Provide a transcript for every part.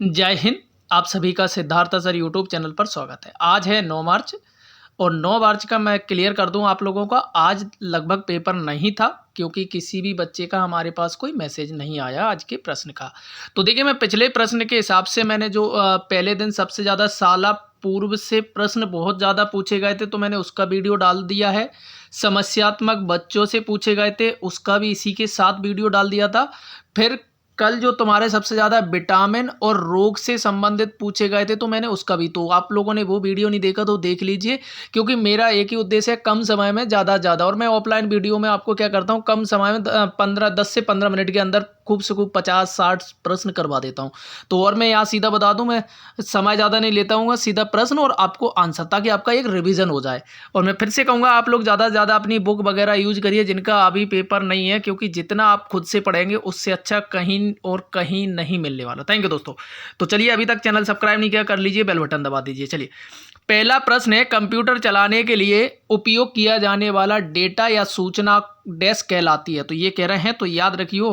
जय हिंद। आप सभी का सिद्धार्थ सर यूट्यूब चैनल पर स्वागत है। आज है 9 मार्च और 9 मार्च का मैं क्लियर कर दूं आप लोगों का, आज लगभग पेपर नहीं था क्योंकि किसी भी बच्चे का हमारे पास कोई मैसेज नहीं आया आज के प्रश्न का। तो देखिए, मैं पिछले प्रश्न के हिसाब से मैंने जो पहले दिन सबसे ज़्यादा साल पूर्व से प्रश्न बहुत ज़्यादा पूछे गए थे तो मैंने उसका वीडियो डाल दिया है। समस्यात्मक बच्चों से पूछे गए थे उसका भी इसी के साथ वीडियो डाल दिया था। फिर कल जो तुम्हारे सबसे ज़्यादा विटामिन और रोग से संबंधित पूछे गए थे तो मैंने उसका भी, तो आप लोगों ने वो वीडियो नहीं देखा तो देख लीजिए, क्योंकि मेरा एक ही उद्देश्य है कम समय में ज़्यादा और मैं ऑफलाइन वीडियो में आपको क्या करता हूँ, कम समय में 10 से 15 मिनट के अंदर खूब से खूब 50-60 प्रश्न करवा देता हूँ। तो और मैं यहाँ सीधा बता दूँ, मैं समय ज़्यादा नहीं लेता हूँ, सीधा प्रश्न और आपको आंसर, ताकि आपका एक रिवीजन हो जाए। और मैं फिर से कहूँगा आप लोग ज़्यादा से ज़्यादा अपनी बुक वगैरह यूज करिए जिनका अभी पेपर नहीं है, क्योंकि जितना आप खुद से पढ़ेंगे उससे अच्छा कहीं और कहीं नहीं मिलने वाला। थैंक यू दोस्तों। तो चलिए, अभी तक चैनल सब्सक्राइब नहीं किया कर लीजिए, बेल बटन दबा दीजिए। चलिए, पहला प्रश्न है, कंप्यूटर चलाने के लिए उपयोग किया जाने वाला डेटा या सूचना डैश कहलाती है। तो ये कह रहे हैं, तो याद रखियो,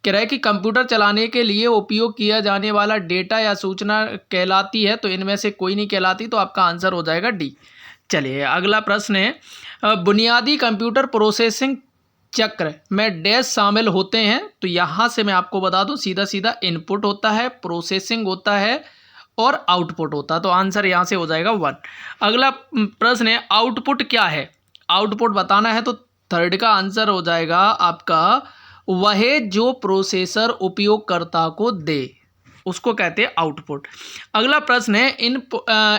कह रहा है कि कंप्यूटर चलाने के लिए उपयोग किया जाने वाला डेटा या सूचना कहलाती है, तो इनमें से कोई नहीं कहलाती, तो आपका आंसर हो जाएगा डी। चलिए, अगला प्रश्न है, बुनियादी कंप्यूटर प्रोसेसिंग चक्र में डैश शामिल होते हैं। तो यहाँ से मैं आपको बता दूं, सीधा सीधा इनपुट होता है, प्रोसेसिंग होता है और आउटपुट होता है, तो आंसर यहाँ से हो जाएगा 1। अगला प्रश्न है, आउटपुट क्या है, आउटपुट बताना है, तो थर्ड का आंसर हो जाएगा आपका वह जो प्रोसेसर उपयोगकर्ता को दे, उसको कहते हैं आउटपुट। अगला प्रश्न है,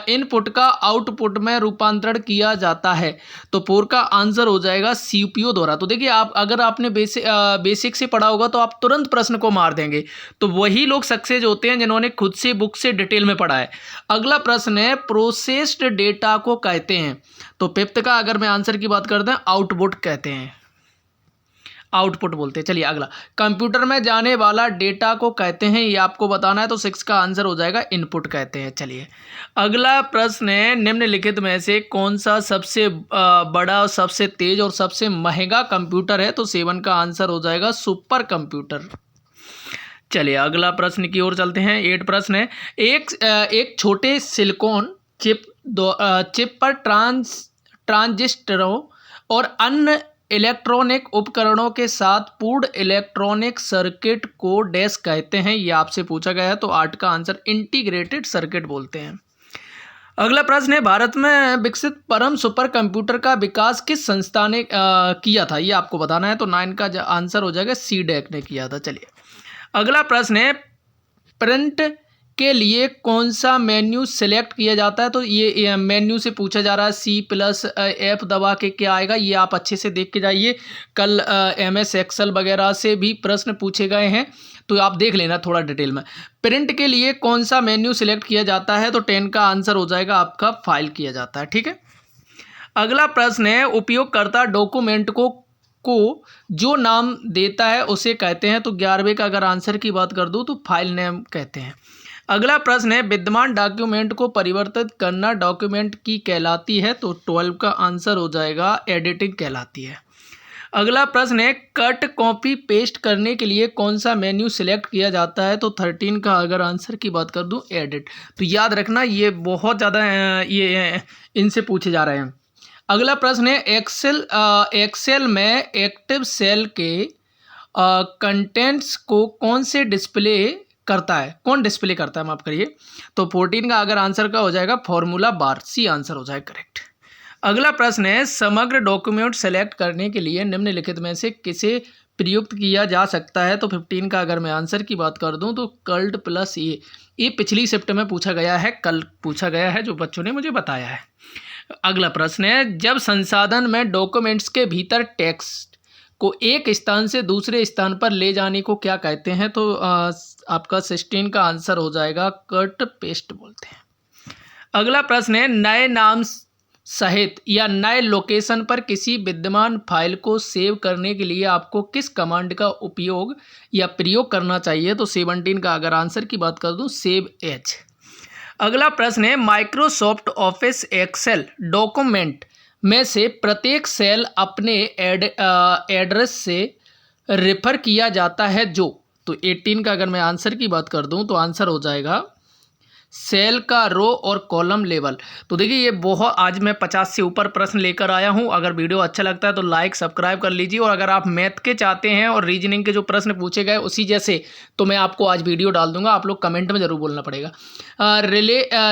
इनपुट का आउटपुट में रूपांतरण किया जाता है। तो 4 का आंसर हो जाएगा सीपीयू द्वारा। तो देखिए, आप अगर आपने बेसिक से पढ़ा होगा तो आप तुरंत प्रश्न को मार देंगे, तो वही लोग सक्सेस होते हैं जिन्होंने खुद से बुक से डिटेल में पढ़ा है। अगला प्रश्न है, प्रोसेस्ड डेटा को कहते हैं। तो 5th का अगर मैं आंसर की बात करते हैं, आउटपुट कहते हैं, आउटपुट बोलते हैं। चलिए, अगला, कंप्यूटर में जाने वाला डेटा को कहते हैं, ये आपको बताना है, तो 6 का आंसर हो जाएगा इनपुट कहते हैं। चलिए, अगला प्रश्न है, निम्नलिखित में से कौन सा सबसे बड़ा, सबसे तेज और सबसे महंगा कंप्यूटर है। तो 7 का आंसर हो जाएगा सुपर कंप्यूटर। चलिए, अगला प्रश्न की ओर चलते हैं। 8 प्रश्न है, एक छोटे सिलिकॉन चिप पर ट्रांजिस्टरों और अन्य इलेक्ट्रॉनिक उपकरणों के साथ पूर्ण इलेक्ट्रॉनिक सर्किट को डैश कहते हैं, ये आपसे पूछा गया है, तो 8 का आंसर इंटीग्रेटेड सर्किट बोलते हैं। अगला प्रश्न है, भारत में विकसित परम सुपर कंप्यूटर का विकास किस संस्था ने किया था, ये आपको बताना है, तो 9 का आंसर हो जाएगा सीडेक ने किया था। चलिए, अगला प्रश्न है, प्रिंट के लिए कौन सा मेन्यू सिलेक्ट किया जाता है। तो ये मेन्यू से पूछा जा रहा है, C+F दबा के क्या आएगा, ये आप अच्छे से देख के जाइए। कल MS एक्सेल वगैरह से भी प्रश्न पूछे गए हैं, तो आप देख लेना थोड़ा डिटेल में। प्रिंट के लिए कौन सा मेन्यू सिलेक्ट किया जाता है, तो 10 का आंसर हो जाएगा आपका फाइल किया जाता है। ठीक है, अगला प्रश्न है, उपयोगकर्ता डॉक्यूमेंट को जो नाम देता है उसे कहते हैं। तो 11वें का अगर आंसर की बात कर दूं तो फाइल नेम कहते हैं। अगला प्रश्न है, विद्यमान डॉक्यूमेंट को परिवर्तित करना डॉक्यूमेंट की कहलाती है। तो 12 का आंसर हो जाएगा एडिटिंग कहलाती है। अगला प्रश्न है, कट कॉपी पेस्ट करने के लिए कौन सा मेन्यू सिलेक्ट किया जाता है। तो 13 का अगर आंसर की बात कर दूं, एडिट। तो याद रखना, ये बहुत ज़्यादा ये इनसे पूछे जा रहे हैं। अगला प्रश्न है, एक्सेल में एक्टिव सेल के कंटेंट्स को कौन से डिस्प्ले करता है, कौन डिस्प्ले करता है, माफ करिए। तो 14 का अगर आंसर का हो जाएगा फॉर्मूला बार, सी आंसर हो जाएगा करेक्ट। अगला प्रश्न है, समग्र डॉक्यूमेंट सेलेक्ट करने के लिए निम्नलिखित में से किसे प्रयुक्त किया जा सकता है। तो 15 का अगर मैं आंसर की बात कर दूं तो कल्ट प्लस ये पिछली शिफ्ट में पूछा गया है, कल पूछा गया है, जो बच्चों ने मुझे बताया है। अगला प्रश्न है, जब संसाधन में डॉक्यूमेंट्स के भीतर टेक्स्ट को एक स्थान से दूसरे स्थान पर ले जाने को क्या कहते हैं। तो आपका 16 का आंसर हो जाएगा कट पेस्ट बोलते हैं। अगला प्रश्न है, नए नाम सहित या नए लोकेशन पर किसी विद्यमान फाइल को सेव करने के लिए आपको किस कमांड का उपयोग या प्रयोग करना चाहिए। तो 17 का अगर आंसर की बात कर दूं, सेव एच। अगला प्रश्न है, माइक्रोसॉफ्ट ऑफिस एक्सेल डॉक्यूमेंट में से प्रत्येक सेल अपने एड्रेस से रेफर किया जाता है जो। तो 18 का अगर मैं आंसर की बात कर दूं तो आंसर हो जाएगा सेल का रो और कॉलम लेवल। तो देखिए ये बहुत, आज मैं 50 से ऊपर प्रश्न लेकर आया हूं। अगर वीडियो अच्छा लगता है तो लाइक सब्सक्राइब कर लीजिए, और अगर आप मैथ के चाहते हैं और रीजनिंग के जो प्रश्न पूछे गए उसी जैसे, तो मैं आपको आज वीडियो डाल दूंगा। आप लोग कमेंट में ज़रूर बोलना पड़ेगा।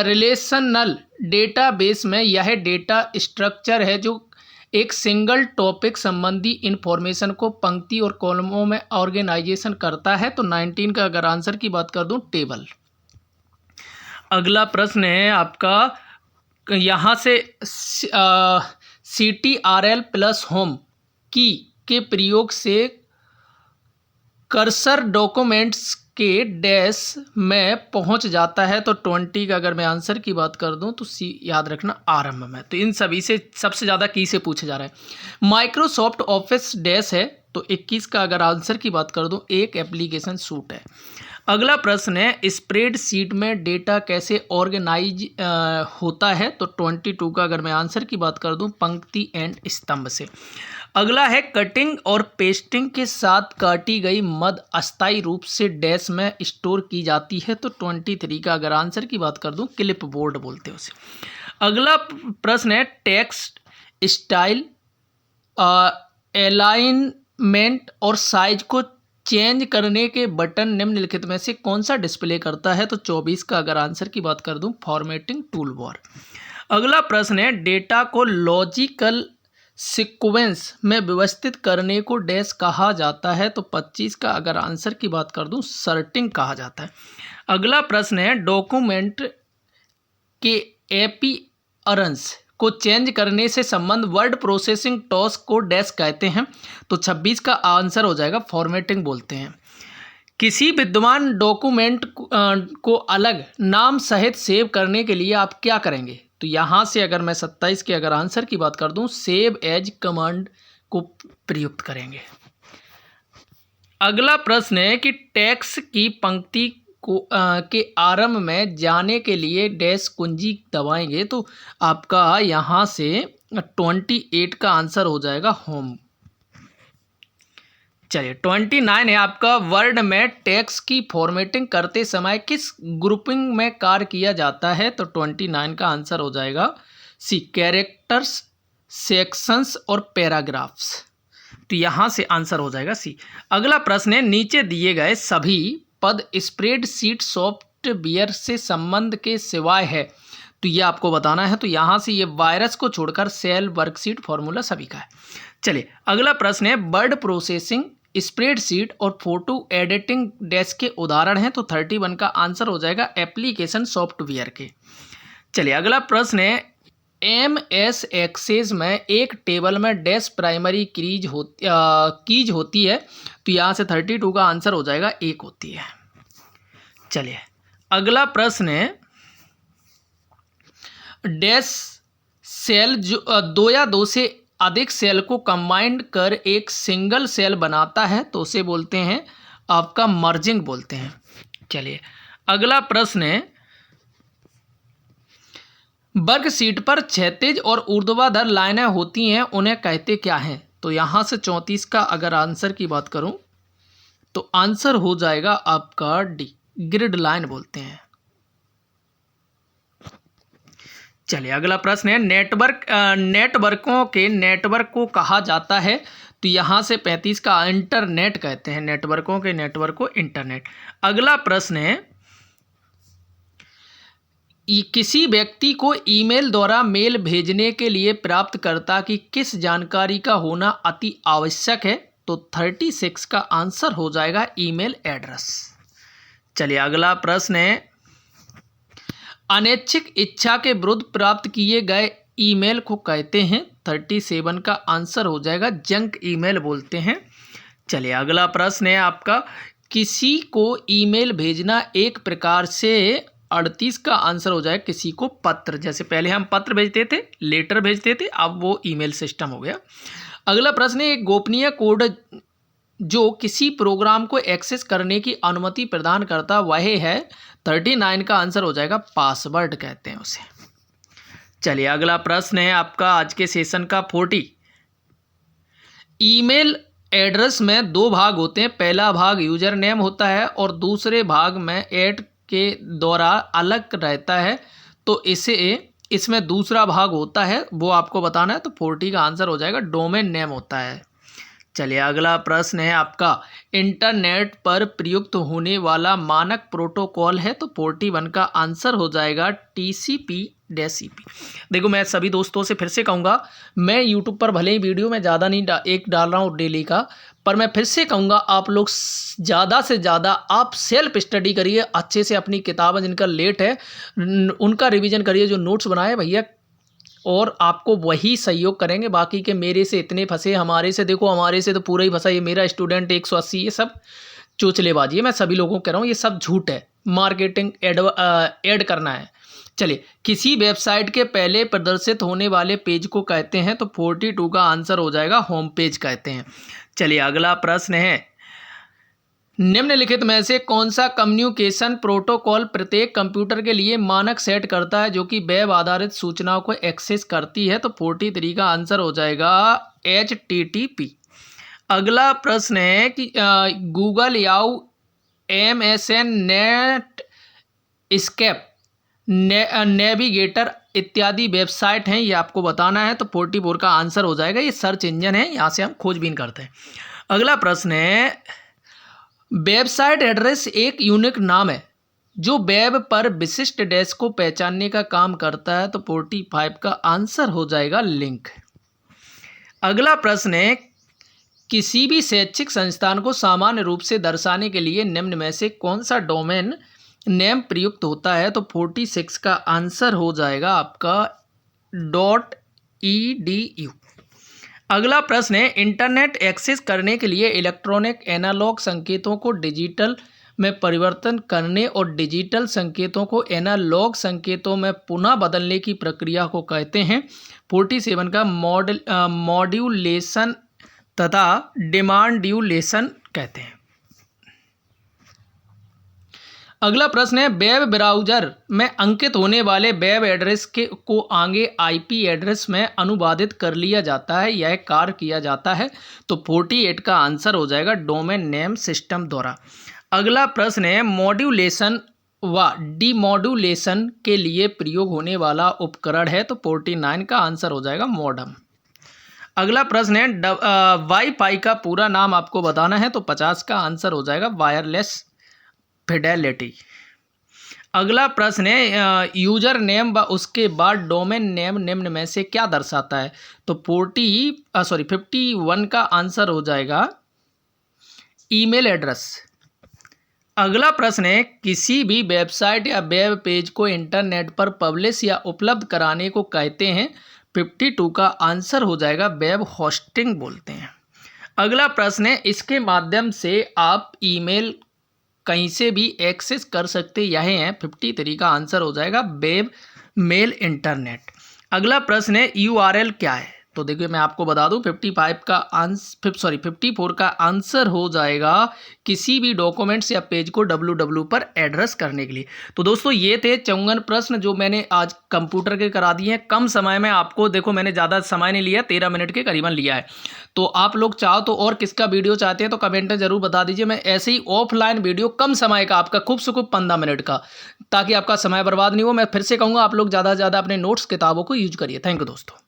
रिलेशनल डेटाबेस में यह डेटा स्ट्रक्चर है जो एक सिंगल टॉपिक संबंधी इंफॉर्मेशन को पंक्ति और कॉलमों में ऑर्गेनाइजेशन करता है। तो 19 का अगर आंसर की बात कर दूं टेबल। अगला प्रश्न है आपका, यहाँ से CTRL प्लस होम की के प्रयोग से कर्सर डॉक्यूमेंट्स के डैश में पहुंच जाता है। तो 20 का अगर मैं आंसर की बात कर दूं तो सी याद रखना आरंभ में। तो इन सभी से सबसे ज़्यादा की से पूछा जा रहा है। माइक्रोसॉफ्ट ऑफिस डैश है। तो 21 का अगर आंसर की बात कर दूं एक एप्लीकेशन सूट है। अगला प्रश्न है स्प्रेडशीट में डेटा कैसे ऑर्गेनाइज होता है। तो 22 का अगर मैं आंसर की बात कर दूं पंक्ति एंड स्तंभ से। अगला है कटिंग और पेस्टिंग के साथ काटी गई मद अस्थायी रूप से डैश में स्टोर की जाती है। तो 23 का अगर आंसर की बात कर दूं क्लिप बोर्ड बोलते हैं उसे। अगला प्रश्न है टेक्स्ट स्टाइल, अलाइनमेंट और साइज को चेंज करने के बटन निम्नलिखित में से कौन सा डिस्प्ले करता है। तो 24 का अगर आंसर की बात कर दूं फॉर्मेटिंग टूल बार। अगला प्रश्न है डेटा को लॉजिकल सीक्वेंस में व्यवस्थित करने को डैश कहा जाता है। तो 25 का अगर आंसर की बात कर दूं सर्टिंग कहा जाता है। अगला प्रश्न है डॉक्यूमेंट के अपीयरेंस को चेंज करने से संबंध वर्ड प्रोसेसिंग टास्क को डैश कहते हैं। तो 26 का आंसर हो जाएगा फॉर्मेटिंग बोलते हैं। किसी विद्यमान डॉक्यूमेंट को अलग नाम सहित सेव करने के लिए आप क्या करेंगे। तो यहाँ से अगर मैं 27 के अगर आंसर की बात कर दूं सेव एज कमांड को प्रयुक्त करेंगे। अगला प्रश्न है कि टेक्स्ट की पंक्ति को के आरंभ में जाने के लिए डैश कुंजी दबाएंगे। तो आपका यहाँ से 28 का आंसर हो जाएगा होम। चलिए 29 है आपका वर्ड में टेक्स्ट की फॉर्मेटिंग करते समय किस ग्रुपिंग में कार्य किया जाता है। तो 29 का आंसर हो जाएगा सी कैरेक्टर्स, सेक्शंस और पैराग्राफ्स। तो यहाँ से आंसर हो जाएगा सी। अगला प्रश्न है नीचे दिए गए सभी पद स्प्रेडशीट सॉफ्टवेयर से संबंध के सिवाय है। तो ये आपको बताना है। तो यहाँ से ये वायरस को छोड़कर सेल, वर्कशीट, फॉर्मूला सभी का है। चलिए अगला प्रश्न है वर्ड प्रोसेसिंग, स्प्रेडशीट और फोटो एडिटिंग डैश के उदाहरण हैं। तो 31 का आंसर हो जाएगा एप्लीकेशन सॉफ्टवेयर के। चलिए अगला प्रश्न है MS एक्सेस में एक टेबल में डैश प्राइमरी कीज होती है। तो यहाँ से 32 का आंसर हो जाएगा 1 होती है। चलिए अगला प्रश्न है डैश सेल जो 2 या 2 से अधिक सेल को कंबाइंड कर एक सिंगल सेल बनाता है। तो उसे बोलते हैं आपका मर्जिंग बोलते हैं। चलिए अगला प्रश्न है वर्कशीट पर क्षैतिज और ऊर्ध्वाधर लाइनें होती हैं उन्हें कहते क्या हैं। तो यहाँ से 34 का अगर आंसर की बात करूं तो आंसर हो जाएगा आपका डी, ग्रिड लाइन बोलते हैं। चलिए अगला प्रश्न है नेटवर्कों के नेटवर्क को कहा जाता है। तो यहाँ से 35 का इंटरनेट कहते हैं, नेटवर्कों के नेटवर्क को इंटरनेट। अगला प्रश्न है किसी व्यक्ति को ईमेल द्वारा मेल भेजने के लिए प्राप्तकर्ता की किस जानकारी का होना अति आवश्यक है। तो 36 का आंसर हो जाएगा ईमेल एड्रेस। चलिए अगला प्रश्न है अनैच्छिक इच्छा के विरुद्ध प्राप्त किए गए ईमेल को कहते हैं। 37 का आंसर हो जाएगा जंक ईमेल बोलते हैं। चलिए अगला प्रश्न है आपका किसी को ईमेल भेजना एक प्रकार से 38 का आंसर हो जाए किसी को पत्र। जैसे पहले हम पत्र भेजते थे, लेटर भेजते थे, अब वो ईमेल सिस्टम हो गया। अगला प्रश्न है एक गोपनीय कोड जो किसी प्रोग्राम को एक्सेस करने की अनुमति प्रदान करता वह है। 39 का आंसर हो जाएगा पासवर्ड कहते हैं उसे। चलिए अगला प्रश्न है आपका आज के सेशन का 40 ईमेल एड्रेस में दो भाग होते हैं। पहला भाग यूजर नेम होता है और दूसरे भाग में ऐड के दौरान अलग रहता है। तो इसमें दूसरा भाग होता है वो आपको बताना है। तो 40 का आंसर हो जाएगा डोमेन नेम होता है। चलिए अगला प्रश्न है आपका, इंटरनेट पर प्रयुक्त होने वाला मानक प्रोटोकॉल है। तो 41 का आंसर हो जाएगा TCP/IP। देखो मैं सभी दोस्तों से फिर से कहूँगा, मैं यूट्यूब पर भले ही वीडियो में ज़्यादा नहीं एक डाल रहा हूँ डेली का, पर मैं फिर से कहूँगा आप लोग ज़्यादा से ज़्यादा आप सेल्फ स्टडी करिए, अच्छे से अपनी किताबें जिनका लेट है उनका रिवीजन करिए, जो नोट्स बनाए भैया, और आपको वही सहयोग करेंगे। बाकी के मेरे से इतने फंसे, हमारे से देखो, हमारे से तो पूरा ही फंसा, ये मेरा स्टूडेंट 180, ये सब चोचलेबाजी है। मैं सभी लोगों को कह रहा हूँ ये सब झूठ है, मार्केटिंग ऐड करना है। चलिए, किसी वेबसाइट के पहले प्रदर्शित होने वाले पेज को कहते हैं। तो 42 का आंसर हो जाएगा होम पेज कहते हैं। चलिए अगला प्रश्न है, निम्नलिखित में से कौन सा कम्युनिकेशन प्रोटोकॉल प्रत्येक कंप्यूटर के लिए मानक सेट करता है जो कि वेब आधारित सूचनाओं को एक्सेस करती है। तो 43 का आंसर हो जाएगा HTTP। अगला प्रश्न है कि Google, Yahoo, MSN, Netscape, Navigator इत्यादि वेबसाइट हैं, ये आपको बताना है। तो 44 का आंसर हो जाएगा, ये सर्च इंजन है, यहाँ से हम खोजबीन करते हैं। अगला प्रश्न है, वेबसाइट एड्रेस एक यूनिक नाम है जो वेब पर विशिष्ट डैश को पहचानने का काम करता है। तो 45 का आंसर हो जाएगा लिंक। अगला प्रश्न है, किसी भी शैक्षिक संस्थान को सामान्य रूप से दर्शाने के लिए निम्न में से कौन सा डोमेन नेम प्रयुक्त होता है। तो 46 का आंसर हो जाएगा आपका .edu। अगला प्रश्न है, इंटरनेट एक्सेस करने के लिए इलेक्ट्रॉनिक एनालॉग संकेतों को डिजिटल में परिवर्तन करने और डिजिटल संकेतों को एनालॉग संकेतों में पुनः बदलने की प्रक्रिया को कहते हैं। 47 का मॉड्यूलेशन तथा डिमांड्यूलेशन कहते हैं। अगला प्रश्न है, वेब ब्राउज़र में अंकित होने वाले वेब एड्रेस को आगे IP एड्रेस में अनुवादित कर लिया जाता है, यह कार्य किया जाता है। तो 48 का आंसर हो जाएगा डोमेन नेम सिस्टम द्वारा। अगला प्रश्न है, मॉड्यूलेशन व डीमॉड्यूलेशन के लिए प्रयोग होने वाला उपकरण है। तो 49 का आंसर हो जाएगा मॉडम। अगला प्रश्न है, वाईफाई का पूरा नाम आपको बताना है। तो 50 का आंसर हो जाएगा वायरलेस फिडेलिटी। अगला प्रश्न है, यूजर नेम व उसके बाद डोमेन नेम निम्न में से क्या दर्शाता है। तो 51 का आंसर हो जाएगा ईमेल एड्रेस। अगला प्रश्न है, किसी भी वेबसाइट या वेब पेज को इंटरनेट पर पब्लिश या उपलब्ध कराने को कहते हैं। 52 का आंसर हो जाएगा वेब होस्टिंग बोलते हैं। अगला प्रश्न है, इसके माध्यम से आप ईमेल कहीं से भी एक्सेस कर सकते यह हैं। 53 का आंसर हो जाएगा वेब मेल इंटरनेट। अगला प्रश्न है, URL क्या है। तो देखिए मैं आपको बता दूं, 54 का आंसर हो जाएगा किसी भी डॉक्यूमेंट्स या पेज को www पर एड्रेस करने के लिए। तो दोस्तों ये थे 54 प्रश्न जो मैंने आज कंप्यूटर के करा दिए हैं कम समय में। आपको देखो मैंने ज़्यादा समय नहीं लिया, 13 मिनट के करीबन लिया है। तो आप लोग चाहो तो और किसका वीडियो चाहते हैं तो कमेंट में ज़रूर बता दीजिए। मैं ऐसे ही ऑफलाइन वीडियो कम समय का आपका खूब से खूब 15 मिनट का, ताकि आपका समय बर्बाद नहीं हो। मैं फिर से कहूँगा आप लोग ज़्यादा से ज़्यादा अपने नोट्स किताबों को यूज करिए। थैंक यू दोस्तों।